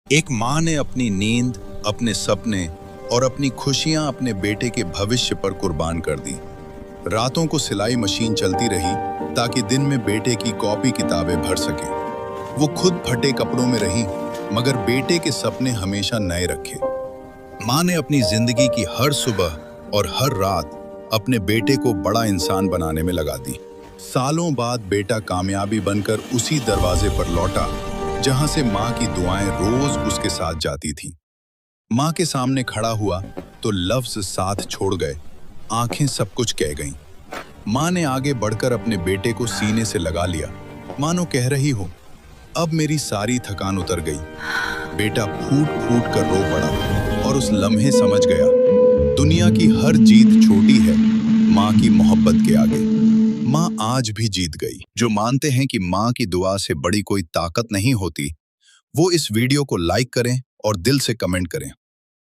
एक माँ ने अपनी नींद, अपने सपने और अपनी खुशियां अपने बेटे के भविष्य पर कुर्बान कर दी। रातों को सिलाई मशीन चलती रही ताकि दिन में बेटे की कॉपी किताबें भर सके। वो खुद फटे कपड़ों में रही, मगर बेटे के सपने हमेशा नए रखे। माँ ने अपनी जिंदगी की हर सुबह और हर रात अपने बेटे को बड़ा इंसान बनाने में लगा दी। सालों बाद बेटा कामयाबी बनकर उसी दरवाजे पर लौटा जहां से माँ की दुआएं रोज उसके साथ जाती थीं। माँ के सामने खड़ा हुआ तो लफ्ज साथ छोड़ गए, आंखें सब कुछ कह गईं। माँ ने आगे बढ़कर अपने बेटे को सीने से लगा लिया, मानो कह रही हो, अब मेरी सारी थकान उतर गई। बेटा फूट फूट कर रो पड़ा और उस लम्हे समझ गया, दुनिया की हर जीत छोटी है माँ की मोहब्बत के आगे। माँ आज भी जीत गई। जो मानते हैं कि माँ की दुआ से बड़ी कोई ताकत नहीं होती, वो इस वीडियो को लाइक करें और दिल से कमेंट करें।